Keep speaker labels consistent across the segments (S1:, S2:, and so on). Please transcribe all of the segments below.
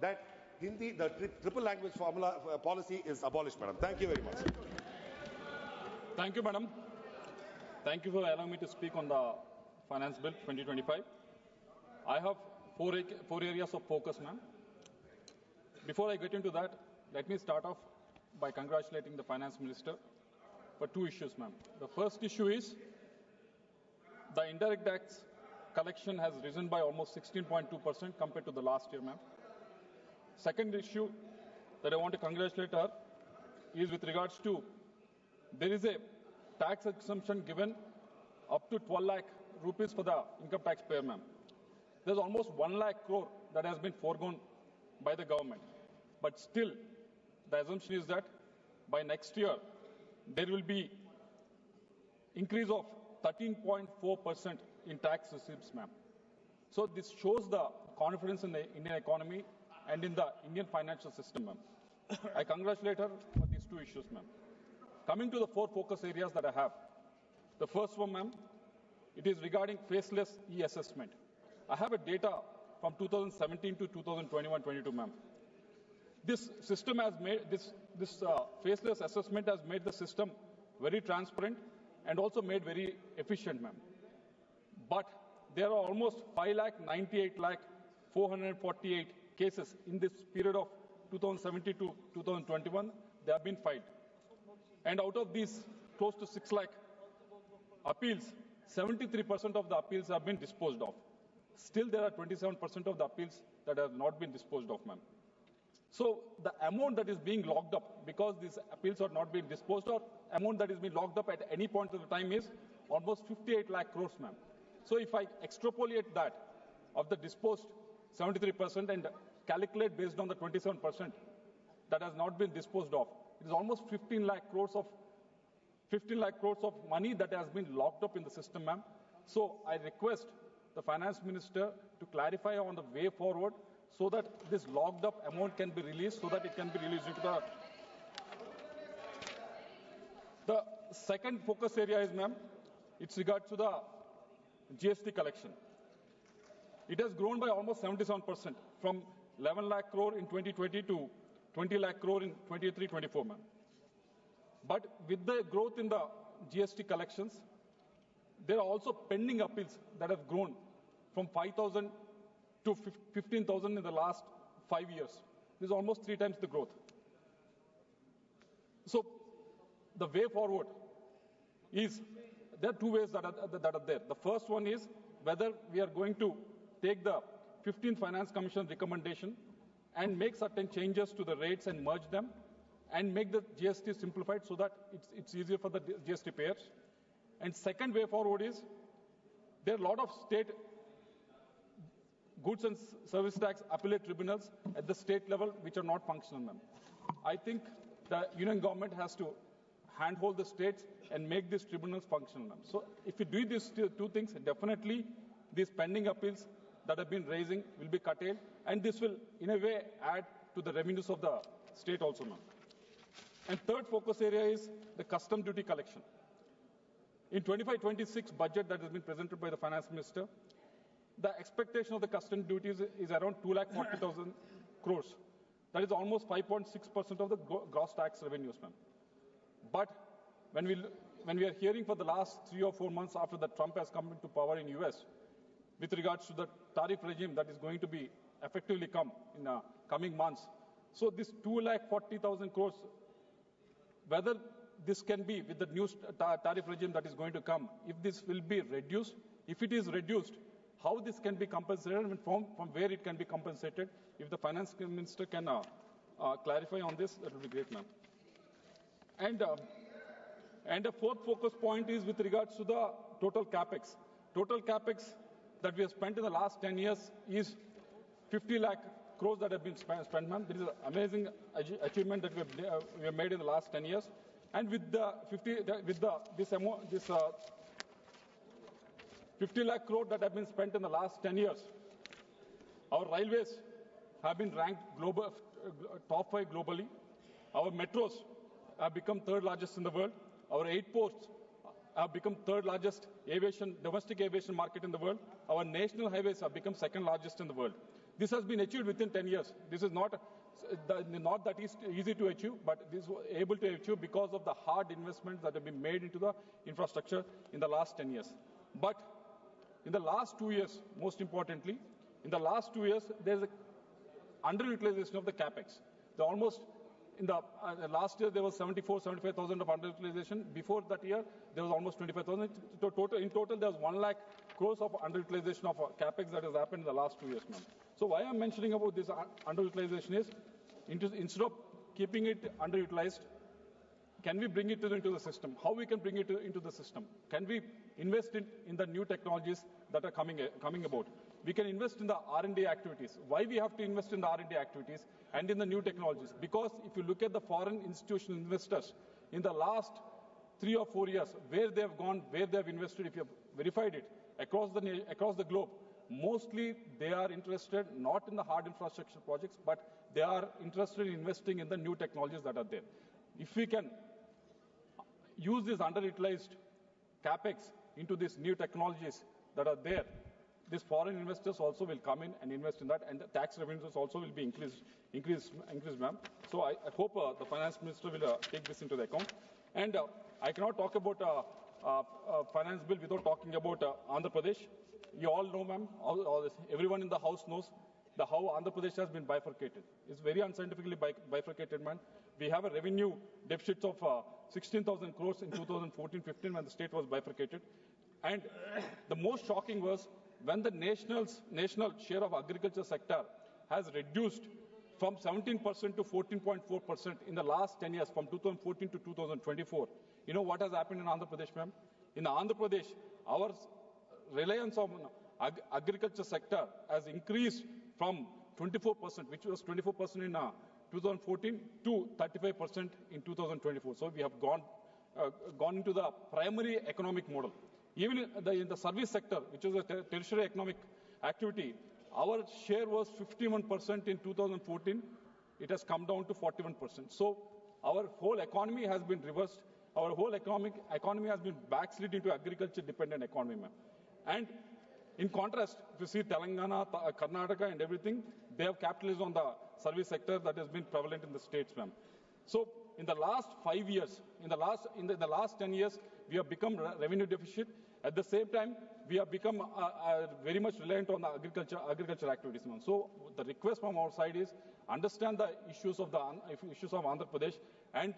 S1: that Hindi, the triple language formula policy is abolished, madam. Thank you very much.
S2: Thank you, madam. Thank you for allowing me to speak on the Finance Bill 2025. I have four areas of focus, ma'am. Before I get into that, let me start off by congratulating the Finance Minister for two issues, ma'am. The first issue is the indirect tax collection has risen by almost 16.2% compared to the last year, ma'am. Second issue that I want to congratulate her is with regards to there is a tax exemption given up to 12 lakh rupees for the income taxpayer, ma'am. There's almost 1 lakh crore that has been foregone by the government. But still, the assumption is that by next year, there will be increase of 13.4% in tax receipts, ma'am. So this shows the confidence in the Indian economy and in the Indian financial system, ma'am. I congratulate her for these two issues, ma'am. Coming to the four focus areas that I have. The first one, ma'am, it is regarding faceless e-assessment. I have a data from 2017 to 2021-22, ma'am. This system has made this faceless assessment has made the system very transparent and also made very efficient, ma'am. But there are almost 5,98,448 cases in this period of 2017 to 2021. They have been filed, and out of these, close to 6 lakh appeals, 73% of the appeals have been disposed of. Still, there are 27% of the appeals that have not been disposed of, ma'am. So the amount that is being locked up, because these appeals are not being disposed of, amount that is being locked up at any point of the time is almost 58 lakh crores, ma'am. So if I extrapolate that of the disposed 73% and calculate based on the 27% that has not been disposed of, it is almost 15 lakh crores of money that has been locked up in the system, ma'am. So I request the Finance Minister to clarify on the way forward so that this locked up amount can be released, so that it can be released into the second focus area is, ma'am, it's regards to the GST collection. It has grown by almost 77% from 11 lakh crore in 2020 to 20 lakh crore in 23-24, ma'am. But with the growth in the GST collections, there are also pending appeals that have grown from 5,000 to 15,000 in the last 5 years. This is almost 3 times the growth. So the way forward is, there are two ways that are there. The first one is whether we are going to take the 15th Finance Commission recommendation and make certain changes to the rates and merge them and make the GST simplified so that it's easier for the GST payers. And second way forward is, there are a lot of state goods and service tax appellate tribunals at the state level which are not functional, ma'am. I think the union government has to handhold the states and make these tribunals functional, ma'am. So if you do these two things, definitely these pending appeals that have been raising will be curtailed, and this will in a way add to the revenues of the state also, ma'am. And third focus area is the custom duty collection. In 25-26 budget that has been presented by the Finance Minister, the expectation of the custom duties is around 2,40,000 crores. That is almost 5.6% of the gross tax revenues, ma'am. But when we are hearing for the last 3 or 4 months after that Trump has come into power in US, with regards to the tariff regime that is going to be effectively come in coming months. So this 2,40,000 crores, whether this can be with the new tariff regime that is going to come, if this will be reduced, if it is reduced, how this can be compensated and from where it can be compensated. If the Finance Minister can clarify on this, that would be great, ma'am. And the fourth focus point is with regards to the total capex. Total capex that we have spent in the last 10 years is 50 lakh crores that have been spent, ma'am. This is an amazing achievement that we have made in the last 10 years. And with the 50 lakh crore that have been spent in the last 10 years, our railways have been ranked top 5 globally. Our metros have become third largest in the world. Our airports have become third largest domestic aviation market in the world. Our national highways have become second largest in the world. This has been achieved within 10 years. This is not that easy to achieve, but this was able to achieve because of the hard investments that have been made into the infrastructure in the last 10 years. But in the last 2 years, most importantly, in the last 2 years, there's an underutilization of the capex. In the last year, there was 75,000 of underutilization. Before that year, there was almost 25,000. In total, there was 1 lakh crores of underutilization of capex that has happened in the last 2 years, ma'am. So why I'm mentioning about this underutilization is, instead of keeping it underutilized, can we bring it into the system? How we can bring it into the system? Can we invest in the new technologies that are coming about? We can invest in the R&D activities. Why we have to invest in the R&D activities and in the new technologies? Because if you look at the foreign institutional investors in the last 3 or 4 years, where they have gone, where they have invested, if you have verified it across the globe, mostly they are interested not in the hard infrastructure projects, but they are interested in investing in the new technologies that are there. If we can use this underutilized capex into these new technologies that are there, these foreign investors also will come in and invest in that, and the tax revenues also will be increased, ma'am. So I hope the finance minister will take this into the account. And I cannot talk about finance bill without talking about Andhra Pradesh. You all know, ma'am, everyone in the house knows how Andhra Pradesh has been bifurcated. It's very unscientifically bifurcated, man. We have a revenue deficit of 16,000 crores in 2014-15 when the state was bifurcated. And the most shocking was when the national share of agriculture sector has reduced from 17% to 14.4% in the last 10 years, from 2014 to 2024. You know what has happened in Andhra Pradesh, ma'am? In Andhra Pradesh, our reliance on agriculture sector has increased from 24%, which was 24% in 2014, to 35% in 2024. So we have gone into the primary economic model. Even in the service sector, which is a tertiary economic activity, our share was 51% in 2014. It has come down to 41%. So our whole economy has been reversed. Our whole economy has been backslid into agriculture-dependent economy, ma'am. And in contrast, if you see Telangana, Karnataka and everything, they have capitalized on the service sector that has been prevalent in the states, ma'am. So in the last 5 years, in the last 10 years, we have become revenue deficit. At the same time, we have become very much reliant on the agriculture activities, ma'am. So the request from our side is understand the issues of Andhra Pradesh and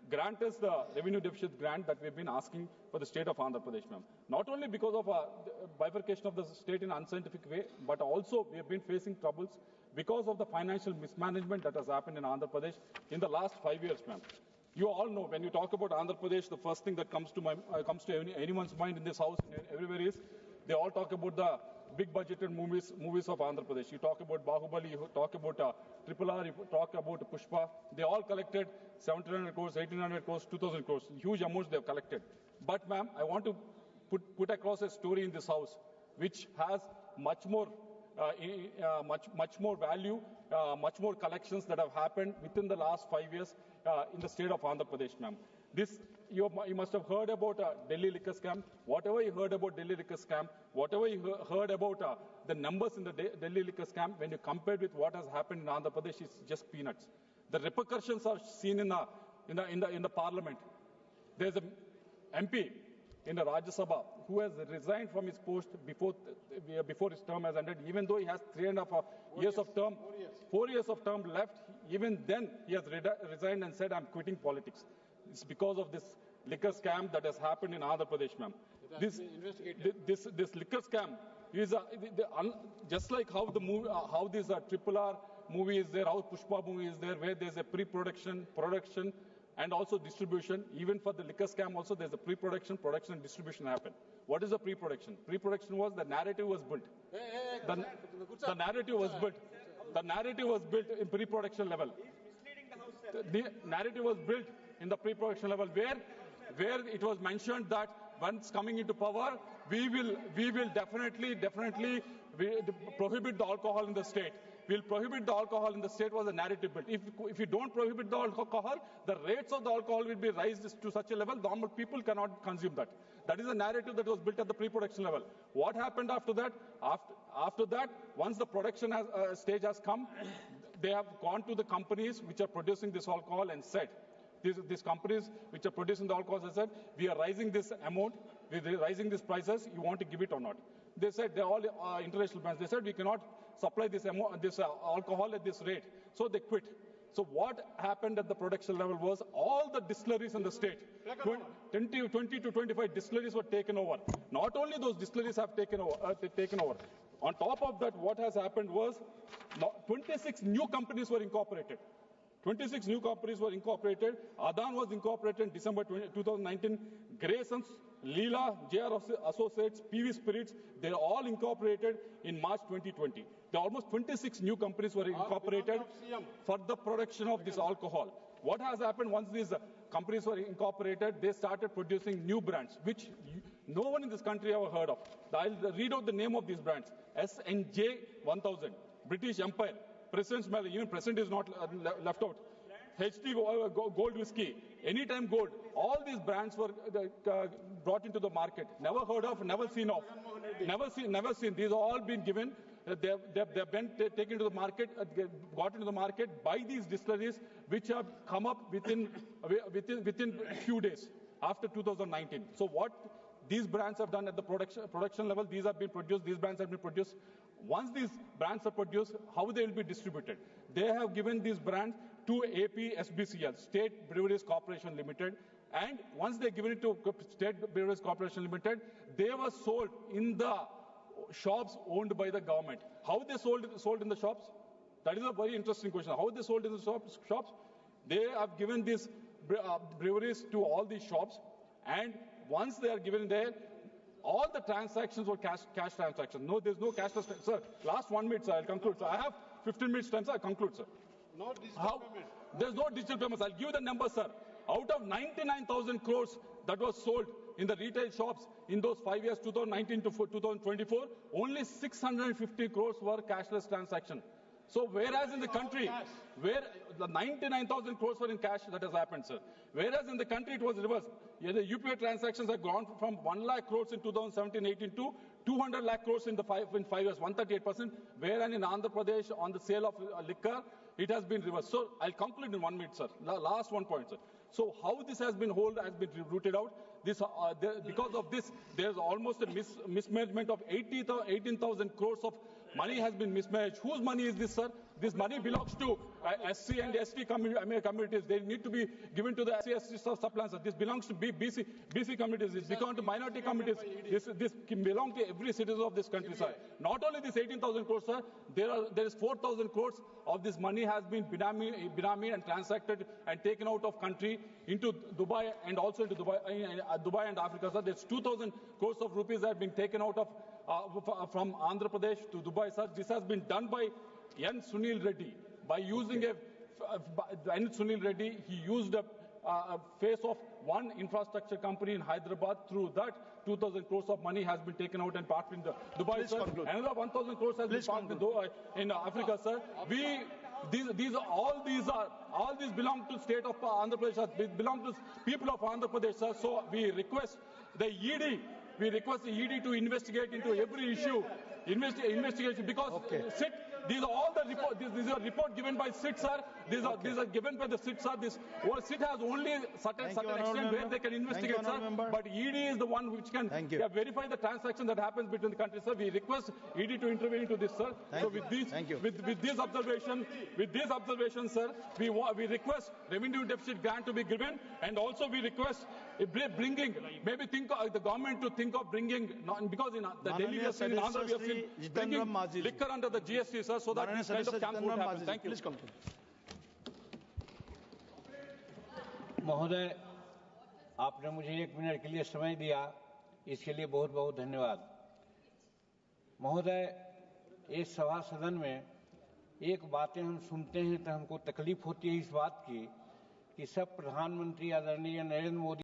S2: grant us the revenue deficit grant that we've been asking for the state of Andhra Pradesh, ma'am. Not only because of bifurcation of the state in an unscientific way, but also we have been facing troubles because of the financial mismanagement that has happened in Andhra Pradesh in the last 5 years, ma'am. You all know, when you talk about Andhra Pradesh, the first thing that comes to anyone's mind in this house and everywhere is, they all talk about the big budgeted movies of Andhra Pradesh. You talk about Bahubali, you talk about RRR, you talk about Pushpa. They all collected 1,700 crores, 1,800 crores, 2,000 crores. Huge amounts they have collected. But ma'am, I want to put across a story in this house which has much more value, much more collections that have happened within the last 5 years in the state of Andhra Pradesh, ma'am. You must have heard about Delhi liquor scam. Whatever you heard about Delhi liquor scam, whatever you heard about the numbers in the Delhi liquor scam, when you compare it with what has happened in Andhra Pradesh, it's just peanuts. The repercussions are seen in the parliament. There's an MP in the Rajya Sabha who has resigned from his post before his term has ended, even though he has 3.5 years of term, 4 years of term left. Even then, he has resigned and said, "I'm quitting politics." It's because of this liquor scam that has happened in Andhra Pradesh, ma'am. This liquor scam is just like how this RRR movie is there, how Pushpa movie is there, where there's a pre-production, production, and also distribution. Even for the liquor scam also, there's a pre-production, production, and distribution happen. What is the pre-production? Pre-production was the narrative was built. The narrative was built. The narrative was built in pre-production level. The narrative was built in the pre-production level where it was mentioned that once coming into power, we will definitely prohibit the alcohol in the state. we'll prohibit the alcohol in the state was a narrative built. If you don't prohibit the alcohol, the rates of the alcohol will be raised to such a level normal people cannot consume that. That is a narrative that was built at the pre-production level. What happened after that? After that, once the production stage has come, they have gone to the companies which are producing this alcohol and said, these companies which are producing the alcohol have said, we are raising this amount, we are raising these prices, you want to give it or not? They said, they're all international brands. They said, we cannot supply this alcohol at this rate. So they quit. So what happened at the production level was all the distilleries in the state, 20 to 25 distilleries were taken over. Not only those distilleries have taken over. On top of that, what has happened was 26 new companies were incorporated. 26 new companies were incorporated. Adan was incorporated in December 2019. Graysons, Leela, JR Associates, PV Spirits, they're all incorporated in March 2020. There are almost 26 new companies were incorporated for the production of this alcohol. What has happened once these companies were incorporated, they started producing new brands, which no one in this country ever heard of. I'll read out the name of these brands. SNJ 1000, British Empire, President's Medal, even President is not left out. HT Gold Whiskey, Anytime Gold, all these brands were brought into the market. Never heard of, never seen of. Never seen. These have all been given. They've been taken to the market, got into the market by these distilleries, which have come up within a few days after 2019. So what these brands have done at the production level, these brands have been produced. Once these brands are produced, how they will be distributed? They have given these brands to APSBCL, State Breweries Corporation Limited, and once they given it to State Breweries Corporation Limited, they were sold in the shops owned by the government. How they sold in the shops? That is a very interesting question. How they sold in the shops? They have given these breweries to all these shops, and once they are given there, all the transactions were cash transactions. No, there's no cash transactions. Sir, last 1 minute, sir, I'll conclude. Sir, I have 15 minutes time, sir, I'll conclude, sir.
S3: No digital payment.
S2: There's no digital payments. I'll give you the number, sir. Out of 99,000 crores that was sold in the retail shops in those 5 years, 2019 to 2024, only 650 crores were cashless transactions. So whereas in the country, where the 99,000 crores were in cash, that has happened, sir. Whereas in the country it was reversed. Yeah, the UPI transactions have gone from 1 lakh crores in 2017-18 to 200 lakh crores in 5 years, 138%. Whereas in Andhra Pradesh on the sale of liquor, it has been reversed. So I'll conclude in 1 minute, sir. Last 1 point, sir. So how this has been rooted out? This, because of this, there's almost a mismanagement of 18,000 crores of money has been mismanaged. Whose money is this, sir? This money belongs to SC and ST communities. They need to be given to the SC subplans. This belongs to BC communities. This belongs to minority communities. This belongs to every citizen of this country, sir. Not only this 18,000 crores, sir. There is 4,000 crores of this money has been binami and transacted and taken out of country into Dubai and also into Dubai and Africa, sir. There's 2,000 crores of rupees that have been taken out of from Andhra Pradesh to Dubai, sir. This has been done by N. Sunil Reddy. By using N. Sunil Reddy, he used a face of one infrastructure company in Hyderabad. Through that, 2,000 crores of money has been taken out and parked in Dubai, sir. Another 1,000 crores has been parked in Africa, sir. All these belong to state of Andhra Pradesh, sir. They belong to people of Andhra Pradesh, sir. So we request the ED. We request the ED to investigate into every issue, investigation, because SIT, these are all the report. These are report given by SIT, sir. These are given by the SIT, sir. SIT has only certain extent where they can investigate, sir. But ED is the one which can verify the transaction that happens between the countries, sir. We request ED to intervene into this, sir. So with this observation, sir, we request revenue deficit grant to be given, and also we request think of the government to think of bringing, because in the Delhi we have seen, in Andhra we have seen bringing liquor under the GST, sir, so that this kind of camp won't happen. Thank you.
S4: महोदय, आपने मुझे 1 minute के लिए समय दिया, इसके लिए बहुत बहुत धन्यवाद। महोदय, इस सभा सदन में एक बातें हम सुनते हैं तो हमको तकलीफ होती है इस बात की कि सब प्रधानमंत्री आदरणीय नरेंद्र मोदी